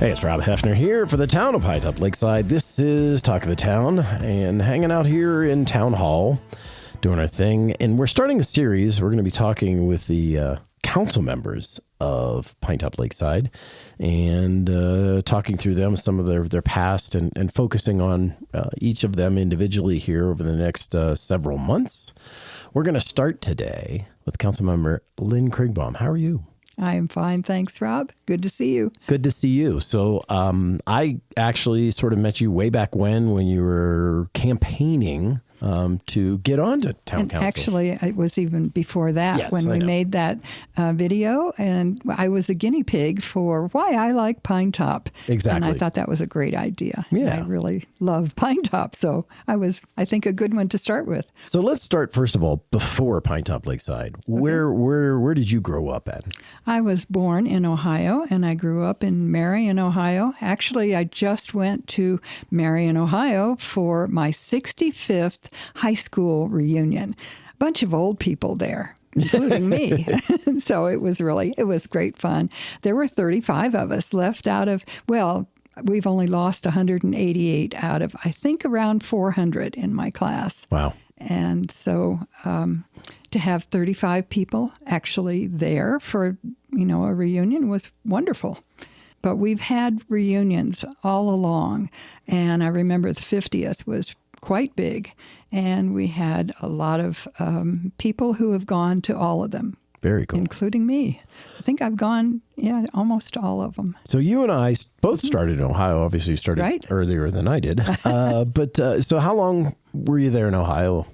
Hey, it's Rob Hefner here for the town of Pinetop-Lakeside. This is Talk of the Town, and hanging out here in Town Hall, doing our thing. And we're starting a series. We're going to be talking with the council members of Pinetop-Lakeside and talking through them, some of their past, and focusing on each of them individually here over the next several months. We're going to start today with Councilmember Lynn Krigbaum. How are you? I am fine. Thanks, Rob. Good to see you. Good to see you. So I actually sort of met you way back when you were campaigning to get on to town council. Actually, it was even before that, yes, when we made that video, and I was a guinea pig for why I like Pinetop. Exactly. And I thought that was a great idea. Yeah. I really love Pinetop, so I think, a good one to start with. So let's start, first of all, before Pinetop-Lakeside. Okay. Where did you grow up at? I was born in Ohio, and I grew up in Marion, Ohio. Actually, I just went to Marion, Ohio for my 65th high school reunion. A bunch of old people there, including me. So it was great fun. There were 35 of us left out of, we've only lost 188 out of, I think, around 400 in my class. Wow. And so to have 35 people actually there for, a reunion was wonderful. But we've had reunions all along. And I remember the 50th was quite big. And we had a lot of people who have gone to all of them. Very cool. Including me. I think I've gone, almost all of them. So you and I both started in Ohio. Obviously, you started earlier than I did. So how long were you there in Ohio?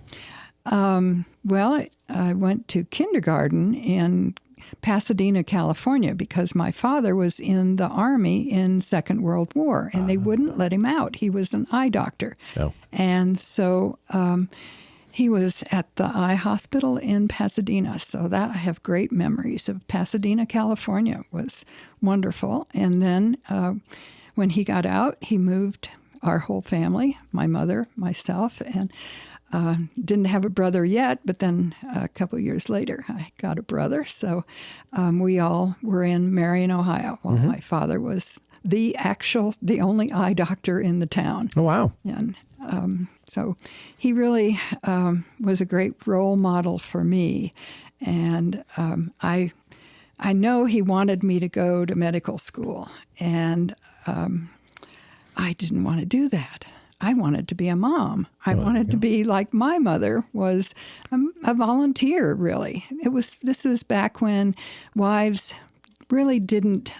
I went to kindergarten in Pasadena, California, because my father was in the Army in Second World War, and they wouldn't let him out. He was an eye doctor. Oh. And so he was at the eye hospital in Pasadena. So that I have great memories of. Pasadena, California was wonderful. And then when he got out, he moved our whole family, my mother, myself, and didn't have a brother yet, but then a couple of years later, I got a brother. So we all were in Marion, Ohio, while my father was the only eye doctor in the town. Oh, wow. And so he really was a great role model for me. And I know he wanted me to go to medical school, and I didn't want to do that. I wanted to be a mom. I wanted to be like my mother was, a volunteer, really. This was back when wives really didn't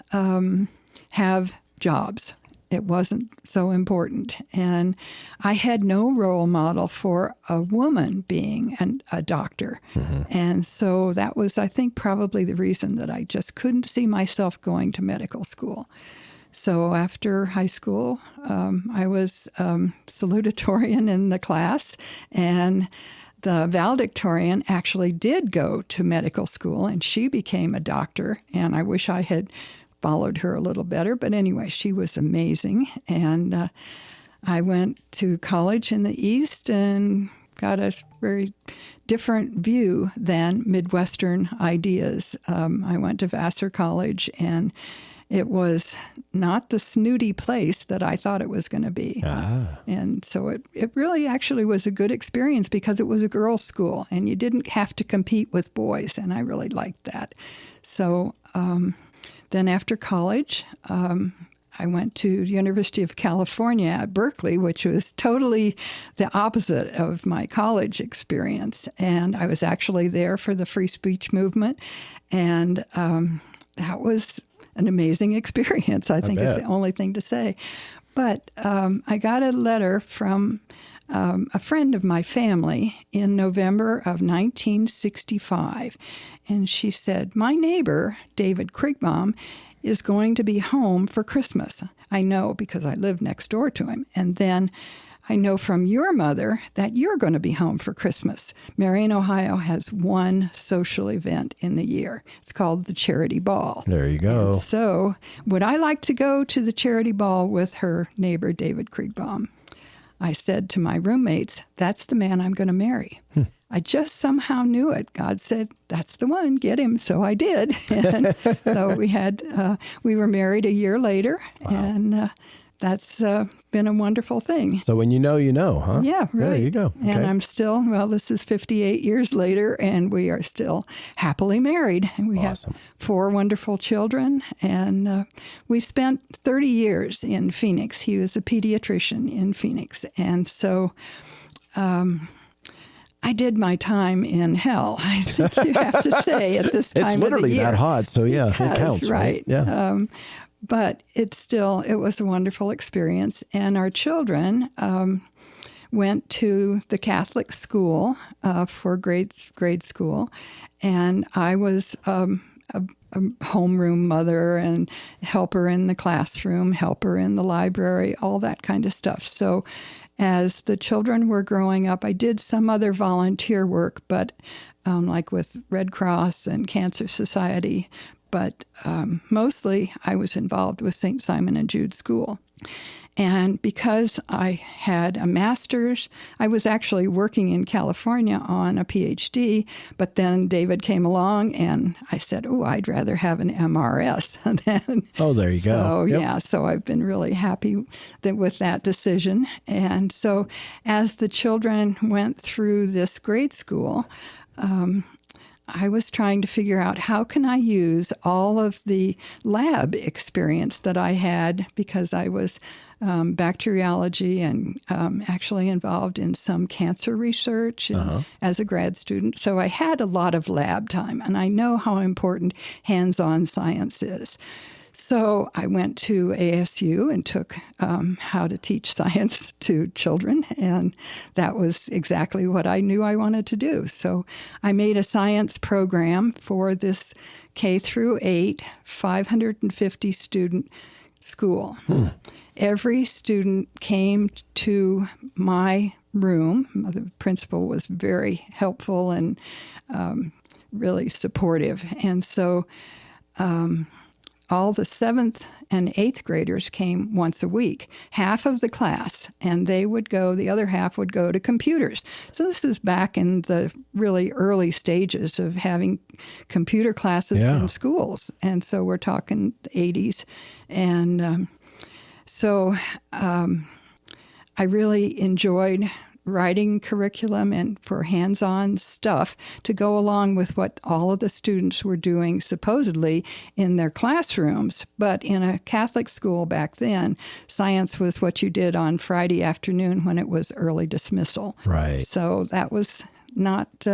have jobs. It wasn't so important. And I had no role model for a woman being a doctor. Mm-hmm. And so that was, I think, probably the reason that I just couldn't see myself going to medical school. So after high school, I was salutatorian in the class, and the valedictorian actually did go to medical school, and she became a doctor, and I wish I had followed her a little better. But anyway, she was amazing, and I went to college in the East and got a very different view than Midwestern ideas. I went to Vassar College, and it was not the snooty place that I thought it was going to be. And so it really actually was a good experience because it was a girls' school and you didn't have to compete with boys, and I really liked that. So then after college, I went to the University of California at Berkeley, which was totally the opposite of my college experience. And I was actually there for the free speech movement, and that was an amazing experience, I think is the only thing to say. But I got a letter from a friend of my family in November of 1965. And she said, my neighbor, David Krigbaum, is going to be home for Christmas. I know because I live next door to him. And then I know from your mother that you're going to be home for Christmas. Marion, Ohio has one social event in the year. It's called the Charity Ball. There you go. And so would I like to go to the Charity Ball with her neighbor, David Krigbaum? I said to my roommates, that's the man I'm going to marry. I just somehow knew it. God said, "That's the one. Get him." So I did. And so we were married a year later, and that's been a wonderful thing. So when you know, huh? Yeah, right. There you go. And Okay. I'm still, this is 58 years later, and we are still happily married. And we Awesome. have 4 wonderful children, and we spent 30 years in Phoenix. He was a pediatrician in Phoenix. And so I did my time in hell, I think you have to say, at this time It's of the literally year. that hot, so yeah, it Yes, counts, right? Yeah. But it was a wonderful experience. And our children went to the Catholic school for grade school. And I was a homeroom mother and helper in the classroom, helper in the library, all that kind of stuff. So as the children were growing up, I did some other volunteer work, but like with Red Cross and Cancer Society. But mostly I was involved with St. Simon and Jude School. And because I had a master's, I was actually working in California on a PhD, but then David came along and I said, I'd rather have an MRS. Oh, there you go. So, so I've been really happy with that decision. And so as the children went through this grade school, I was trying to figure out how can I use all of the lab experience that I had, because I was bacteriology and actually involved in some cancer research as a grad student. So I had a lot of lab time, and I know how important hands-on science is. So I went to ASU and took how to teach science to children, and that was exactly what I knew I wanted to do. So I made a science program for this K through 8, 550 student school. Every student came to my room. The principal was very helpful and really supportive. And so all the 7th and 8th graders came once a week, half of the class, and the other half would go to computers. So this is back in the really early stages of having computer classes in schools. And so we're talking the 80s. And so I really enjoyed writing curriculum and for hands-on stuff to go along with what all of the students were doing supposedly in their classrooms. But in a Catholic school back then, science was what you did on Friday afternoon when it was early dismissal. Right. So that was not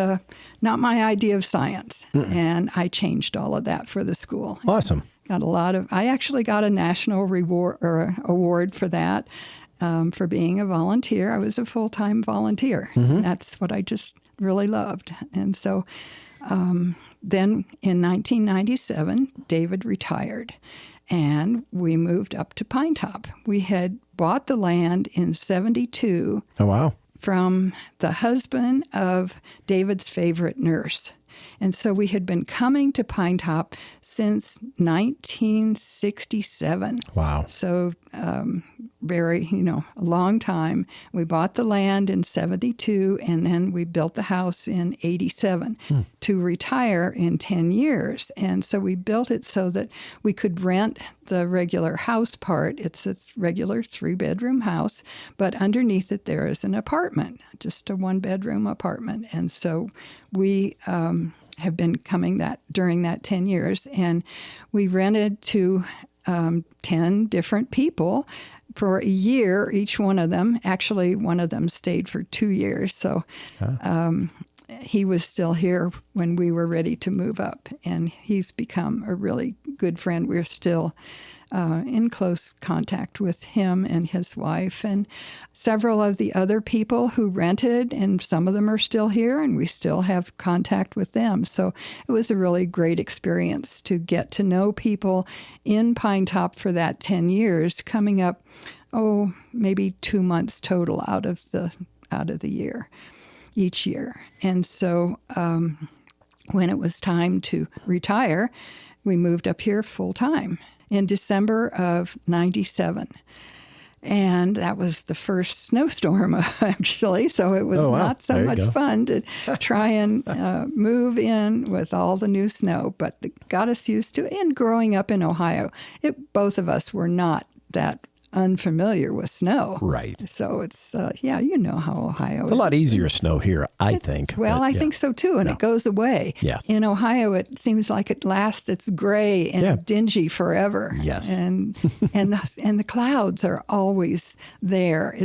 my idea of science. And I changed all of that for the school. Awesome. I actually got a national award for that. For being a volunteer. I was a full-time volunteer. That's what I just really loved. And so then in 1997, David retired, and we moved up to Pinetop. We had bought the land in 1972 Oh, wow. from the husband of David's favorite nurse. And so we had been coming to Pinetop since 1967. Wow. So very, a long time. We bought the land in 1972, and then we built the house in 1987 to retire in 10 years. And so we built it so that we could rent the regular house part. It's a regular 3-bedroom house, but underneath it there is an apartment, just a 1-bedroom apartment. And so we have been coming during that 10 years, and we rented to 10 different people for a year, each one of them. Actually, one of them stayed for 2 years, so he was still here when we were ready to move up, and he's become a really good friend. We're still in close contact with him and his wife and several of the other people who rented, and some of them are still here, and we still have contact with them. So it was a really great experience to get to know people in Pinetop for that 10 years, coming up, maybe 2 months total out of the year, each year. And so when it was time to retire, we moved up here full time in December of 1997. And that was the first snowstorm, actually. So it was not so much fun to try and move in with all the new snow, but it got us used to it. And growing up in Ohio, both of us were not that unfamiliar with snow. Right. So it's, you know how Ohio It's a lot easier snow here, I think. Well, I think so too, and it goes away. Yes. In Ohio, it seems like it lasts. It's gray and dingy forever. Yes. And the clouds are always there.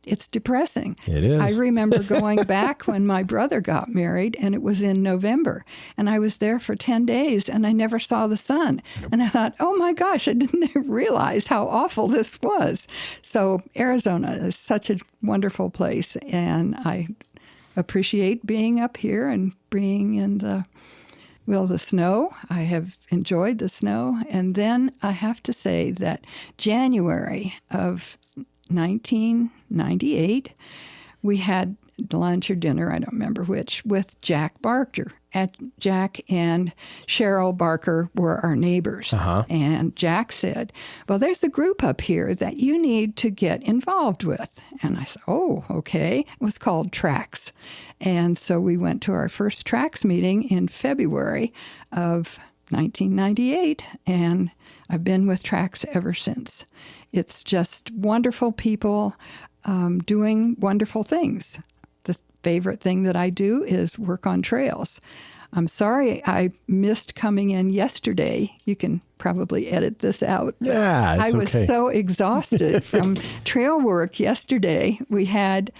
It's depressing. It is. I remember going back when my brother got married, and it was in November, and I was there for 10 days, and I never saw the sun. And I thought, oh my gosh, I didn't realize how awful this was. So Arizona is such a wonderful place, and I appreciate being up here and being in the snow. I have enjoyed the snow. And then I have to say that January of 1998, we had lunch or dinner, I don't remember which, with Jack Barker. Jack and Cheryl Barker were our neighbors. And Jack said, well, there's a group up here that you need to get involved with. And I said, oh, okay. It was called Tracks. And so we went to our first Tracks meeting in February of 1998, and I've been with Tracks ever since. It's just wonderful people doing wonderful things. The favorite thing that I do is work on trails. I'm sorry I missed coming in yesterday. You can probably edit this out. Yeah, I was okay. so exhausted from trail work yesterday. We had,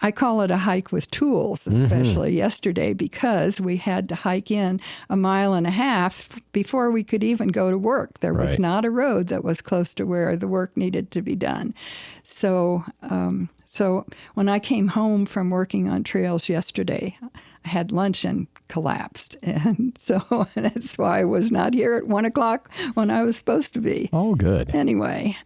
I call it a hike with tools, especially yesterday, because we had to hike in 1.5 miles before we could even go to work. There was not a road that was close to where the work needed to be done. So when I came home from working on trails yesterday, I had lunch and collapsed. And so that's why I was not here at 1 o'clock when I was supposed to be. Oh, good. Anyway,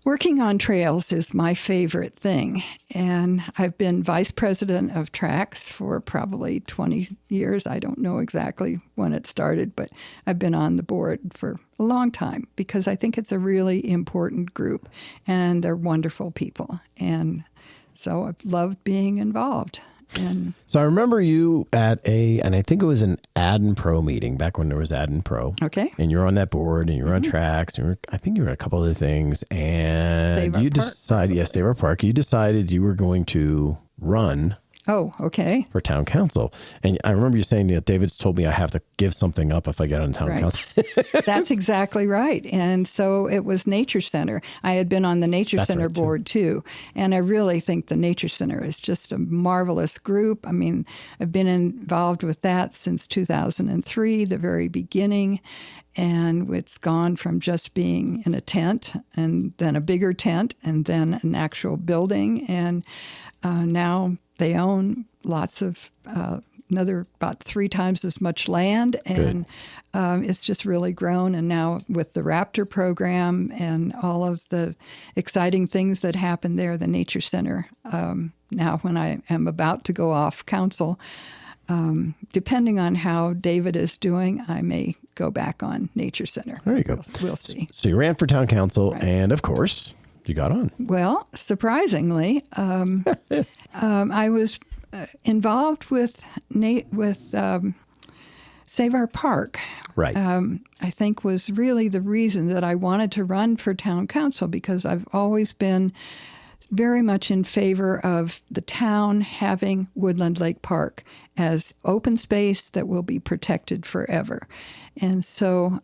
working on trails is my favorite thing. And I've been vice president of Tracks for probably 20 years. I don't know exactly when it started, but I've been on the board for a long time because I think it's a really important group and they're wonderful people. And so I've loved being involved. So I remember you at and I think it was an Ad and Pro meeting back when there was Ad and Pro. Okay. And you're on that board and you're on Tracks. And I think you were on a couple other things. And you decided, Save Our Park, you decided you were going to run. Oh, okay. For town council. And I remember you saying that David's told me I have to give something up if I get on town council. That's exactly right. And so it was Nature Center. I had been on the Nature Center board too. And I really think the Nature Center is just a marvelous group. I mean, I've been involved with that since 2003, the very beginning. And it's gone from just being in a tent and then a bigger tent and then an actual building. And now they own lots of, about 3 times as much land. And it's just really grown. And now with the Raptor program and all of the exciting things that happen there, the Nature Center, now when I am about to go off council, depending on how David is doing, I may go back on Nature Center. There you go. We'll see. So you ran for town council, and of course, you got on. Well, surprisingly, I was involved with Save Our Park. Right. I think was really the reason that I wanted to run for town council, because I've always been very much in favor of the town having Woodland Lake Park as open space that will be protected forever. And so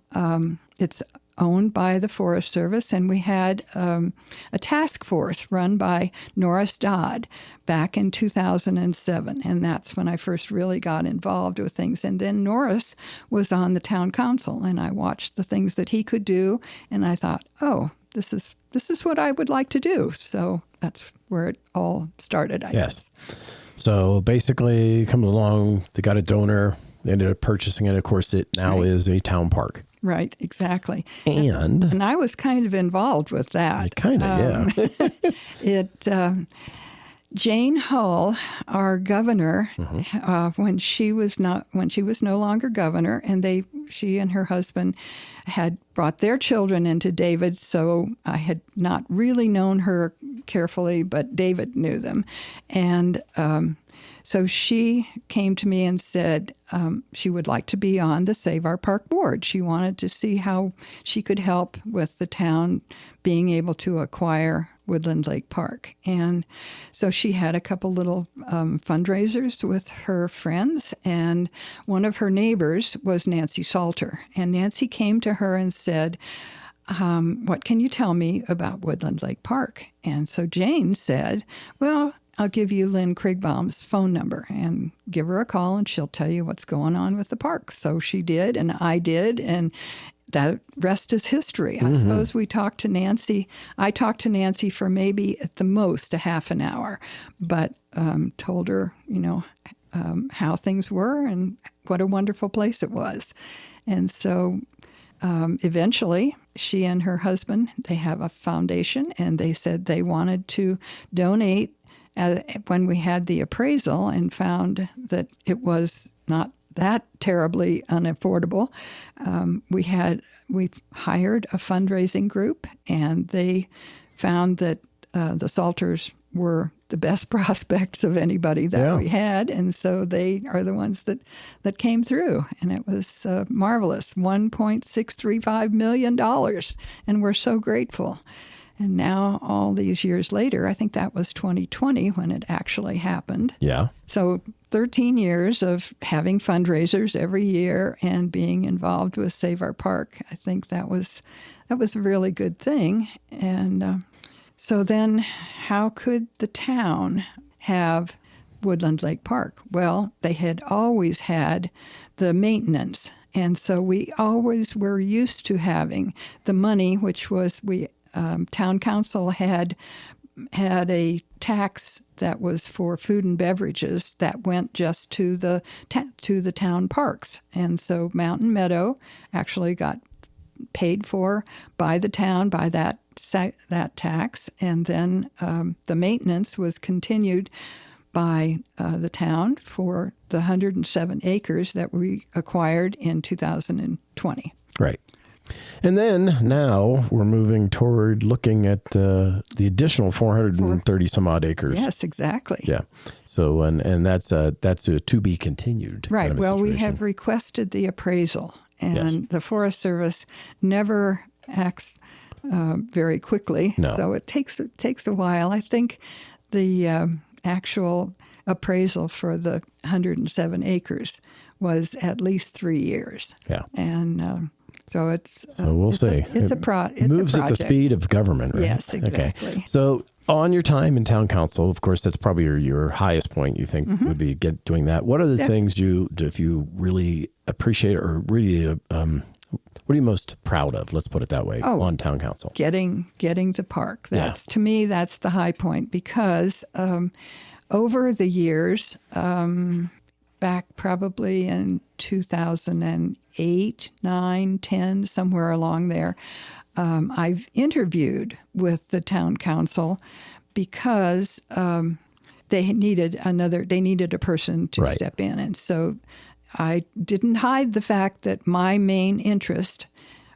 it's owned by the Forest Service, and we had a task force run by Norris Dodd back in 2007, and that's when I first really got involved with things. And then Norris was on the town council, and I watched the things that he could do, and I thought, oh, this is what I would like to do. So that's where it all started, I guess. So basically, comes along, they got a donor, they ended up purchasing it. Of course, it now is a town park. Right, exactly. And I was kind of involved with that. Kind of, yeah. Jane Hull, our governor, when she was no longer governor, and she and her husband had brought their children into David, so I had not really known her carefully, but David knew them. And so she came to me and said she would like to be on the Save Our Park board. She wanted to see how she could help with the town being able to acquire Woodland Lake Park. And so she had a couple little fundraisers with her friends, and one of her neighbors was Nancy Salter. And Nancy came to her and said, what can you tell me about Woodland Lake Park? And so Jane said, well, I'll give you Lynn Krigbaum's phone number and give her a call, and she'll tell you what's going on with the park. So she did, and I did, and that rest is history. I suppose we talked to Nancy. I talked to Nancy for maybe at the most a half an hour, but told her, how things were and what a wonderful place it was. And so eventually she and her husband, they have a foundation, and they said they wanted to donate when we had the appraisal and found that it was not that terribly unaffordable. We hired a fundraising group, and they found that the Salters were the best prospects of anybody that we had, and so they are the ones that came through, and it was marvelous, $1.635 million, and we're so grateful. And now, all these years later, I think that was 2020 when it actually happened. Yeah. So 13 years of having fundraisers every year and being involved with Save Our Park. I think that was a really good thing. And so then how could the town have Woodland Lake Park? Well, they had always had the maintenance. And so we always were used to having the money, which was town council had a tax that was for food and beverages that went just to the town parks, and so Mountain Meadow actually got paid for by the town by that tax, and then the maintenance was continued by the town for the 107 acres that we acquired in 2020. Right. And then now we're moving toward looking at the additional 430 some odd acres. Yes, exactly. Yeah. So and that's a to be continued. Right. Kind of well, we situation. have requested the appraisal, and the Forest Service never acts very quickly. No. So it takes a while. I think the actual appraisal for the 107 acres was at least 3 years. Yeah. And so we'll see. It's a moves project. at the speed of government, right? Yes, exactly. Okay. So on your time in town council, of course, that's probably your highest point. You think would be doing that. What are the things if you really appreciate or really what are you most proud of? Let's put it that way. On town council, getting the park. To me, that's the high point, because over the years, back probably in 2008, 9, 10, somewhere along there, I've interviewed with the town council because they needed a person to step in. And so I didn't hide the fact that my main interest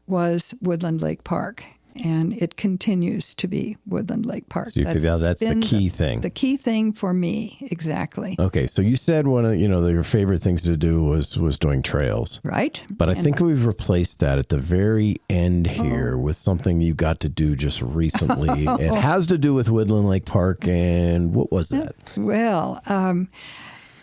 was Woodland Lake Park. And it continues to be Woodland Lake Park. So you feel that's the key thing. The key thing for me, exactly. Okay, so you said one of your favorite things to do was doing trails, right? But I think we've replaced that at the very end here with something you got to do just recently. It has to do with Woodland Lake Park, and what was that? Well,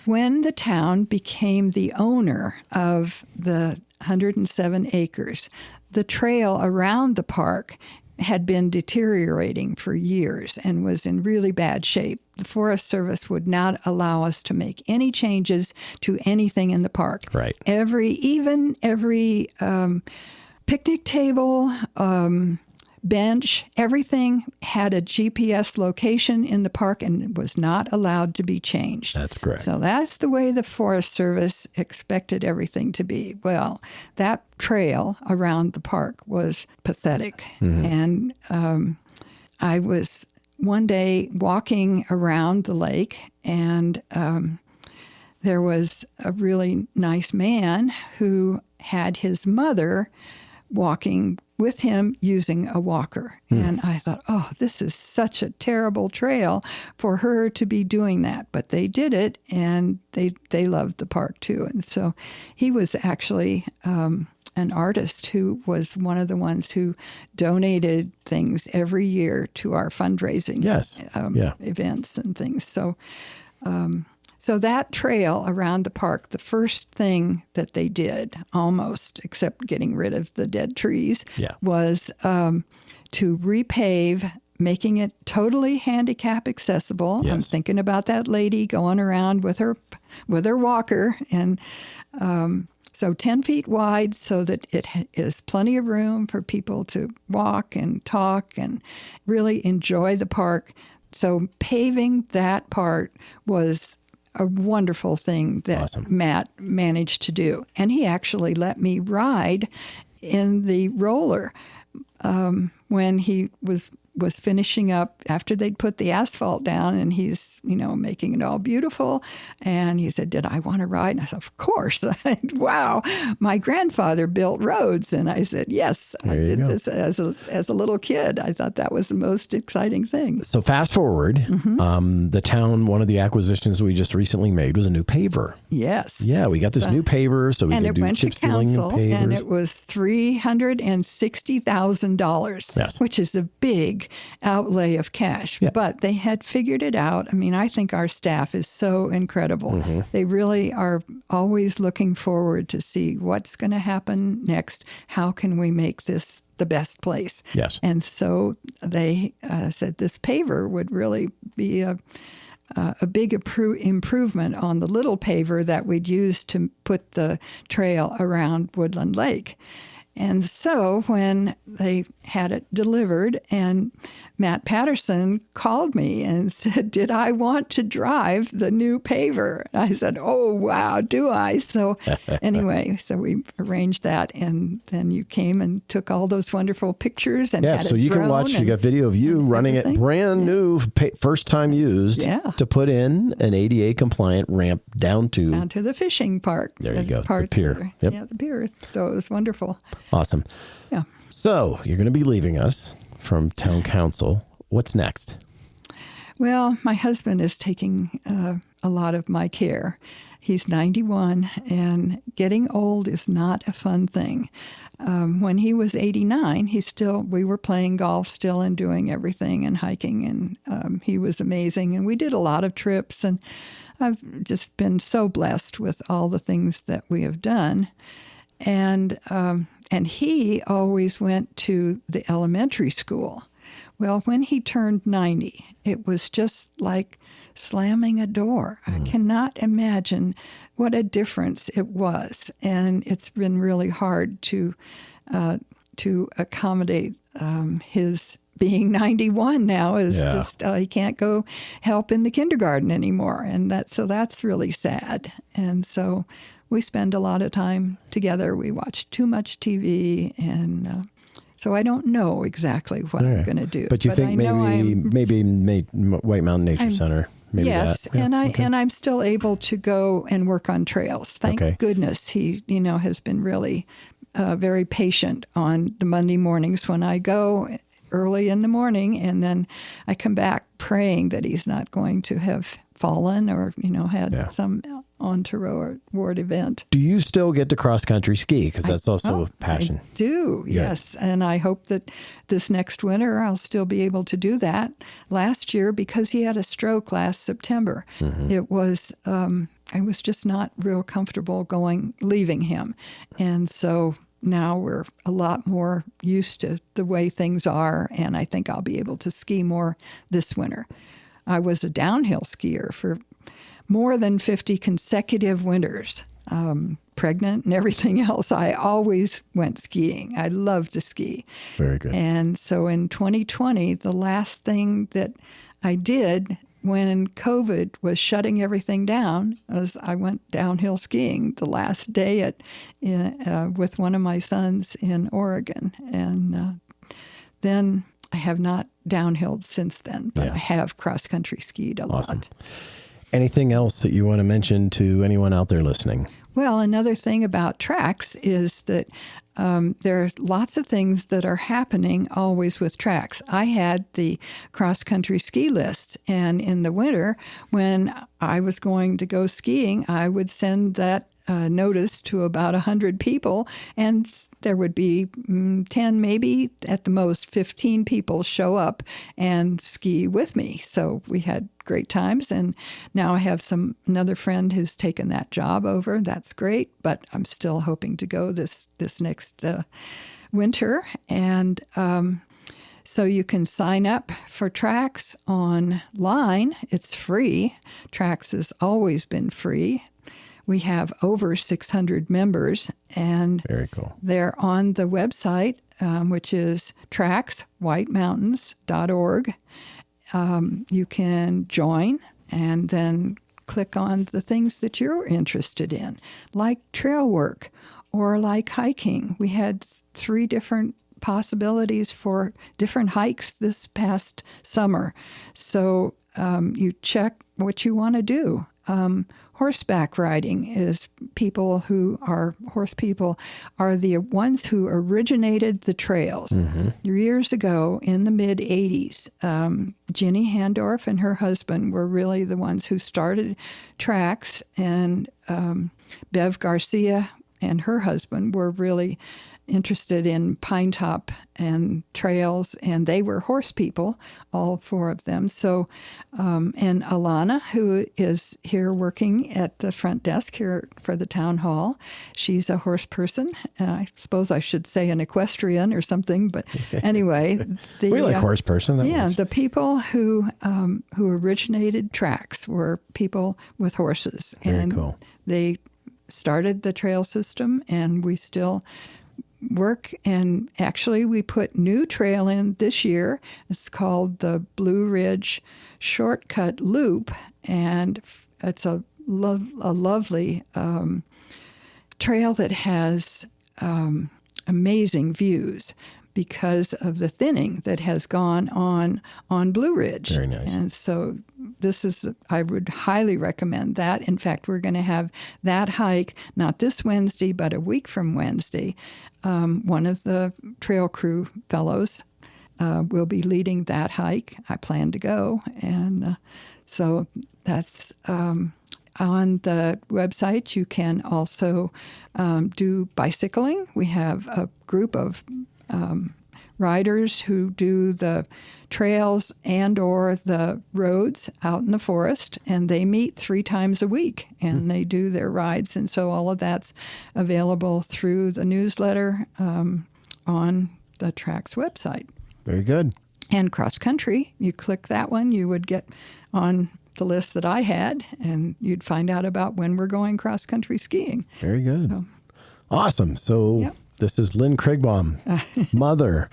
when the town became the owner of the 107 acres, the trail around the park had been deteriorating for years and was in really bad shape. The Forest Service would not allow us to make any changes to anything in the park. Right. Every picnic table, bench, everything had a GPS location in the park and was not allowed to be changed. That's correct. So that's the way the Forest Service expected everything to be. Well, that trail around the park was pathetic. And I was one day walking around the lake, and there was a really nice man who had his mother walking with him using a walker. And I thought, oh, this is such a terrible trail for her to be doing that. But they did it, and they loved the park too. And so he was actually an artist who was one of the ones who donated things every year to our fundraising events and things. So that trail around the park, the first thing that they did, almost, except getting rid of the dead trees, was to repave, making it totally handicap accessible. Yes. I'm thinking about that lady going around with her walker, and so 10 feet wide so that it is plenty of room for people to walk and talk and really enjoy the park. So paving that part was a wonderful thing that Matt managed to do. And he actually let me ride in the roller when he was finishing up after they'd put the asphalt down, and he's, making it all beautiful. And he said, did I want to ride? And I said, of course. Wow, my grandfather built roads. And I said, yes, I did this as a little kid. I thought that was the most exciting thing. So fast forward, the town, one of the acquisitions we just recently made was a new paver. Yes. Yeah, we got this new paver, so we could do chip sealing and pavers. And it was $360,000, which is a big outlay of cash. Yeah. But they had figured it out. I mean, I think our staff is so incredible. They really are always looking forward to see what's going to happen next. How can we make this the best place? Yes. And so they said this paver would really be a big improvement on the little paver that we'd use to put the trail around Woodland Lake. And so when they had it delivered, and Matt Patterson called me and said, did I want to drive the new paver? I said, oh, wow, do I? So anyway, so we arranged that, and then you came and took all those wonderful pictures. And had so you can watch, you got video of you running it brand new, first time used, to put in an ADA compliant ramp down to the fishing park. There you go, the pier. Yeah, the pier. So it was wonderful. Awesome. Yeah. So you're going to be leaving us from town council. What's next? Well, my husband is taking a lot of my care. He's 91, and getting old is not a fun thing. When he was 89, we were playing golf still and doing everything and hiking, and he was amazing. And we did a lot of trips, and I've just been so blessed with all the things that we have done. And he always went to the elementary school. Well, when he turned 90, it was just like slamming a door. I cannot imagine what a difference it was. And it's been really hard to accommodate his being 91 now. Is just he can't go help in the kindergarten anymore. And that's really sad. And so we spend a lot of time together. We watch too much TV, and so I don't know exactly what I'm going to do. But you think maybe White Mountain Nature Center? Maybe yes, that. Yeah. And I'm still able to go and work on trails. Thank goodness he has been really very patient on the Monday mornings when I go early in the morning, and then I come back praying that he's not going to have fallen or had some untoward event. Do you still get to cross country ski? Because that's also a passion. I do, yes. And I hope that this next winter I'll still be able to do that. Last year, because he had a stroke last September, it was I was just not real comfortable leaving him. And so now we're a lot more used to the way things are, and I think I'll be able to ski more this winter. I was a downhill skier for more than 50 consecutive winters, pregnant and everything else. I always went skiing. I love to ski. Very good. And so in 2020, the last thing that I did when COVID was shutting everything down was I went downhill skiing the last day with one of my sons in Oregon. And then I have not downhilled since then, but Yeah. I have cross-country skied a Awesome. lot. Anything else that you want to mention to anyone out there listening? Well, another thing about tracks is that there are lots of things that are happening always with tracks. I had the cross-country ski list, and in the winter, when I was going to go skiing, I would send that notice to about 100 people, and there would be 10, maybe at the most 15 people show up and ski with me. So we had great times, and now I have another friend who's taken that job over. That's great, but I'm still hoping to go this next winter. And so you can sign up for Tracks online. It's free. Tracks has always been free. We have over 600 members, and Very cool. they're on the website, which is trackswhitemountains.org. You can join and then click on the things that you're interested in, like trail work or like hiking. We had 3 different possibilities for different hikes this past summer. So you check what you want to do. Horseback riding is people who are horse people are the ones who originated the trails. Years ago in the mid 80s, Ginny Handorf and her husband were really the ones who started Tracks, and Bev Garcia and her husband were really interested in Pinetop and trails, and they were horse people, all 4 of them. So, and Alana, who is here working at the front desk here for the town hall, she's a horse person. I suppose I should say an equestrian or something, but anyway. We like horse person. That Yeah, works. the people who originated Tracks were people with horses. Very and cool. They started the trail system, and we still work, and actually we put new trail in this year. It's called the Blue Ridge Shortcut Loop, and it's a lovely trail that has amazing views because of the thinning that has gone on Blue Ridge. Very nice. And so I would highly recommend that. In fact, we're going to have that hike, not this Wednesday, but a week from Wednesday. One of the trail crew fellows will be leading that hike. I plan to go. And so that's on the website. You can also do bicycling. We have a group of riders who do the trails and or the roads out in the forest, and they meet 3 times a week, and they do their rides. And so all of that's available through the newsletter on the Tracks website. Very good. And cross country, you click that one, you would get on the list that I had, and you'd find out about when we're going cross country skiing. Very good. Awesome. So Yep. this is Lynn Krigbaum, mother,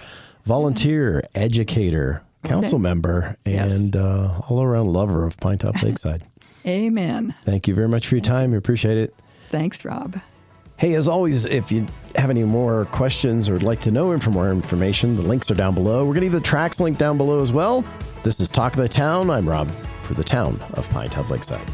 volunteer, educator, council member, and all-around lover of Pinetop-Lakeside. Amen. Thank you very much for your time. We appreciate it. Thanks, Rob. Hey, as always, if you have any more questions or would like to know for more information, the links are down below. We're going to leave the Tracks link down below as well. This is Talk of the Town. I'm Rob for the town of Pinetop-Lakeside.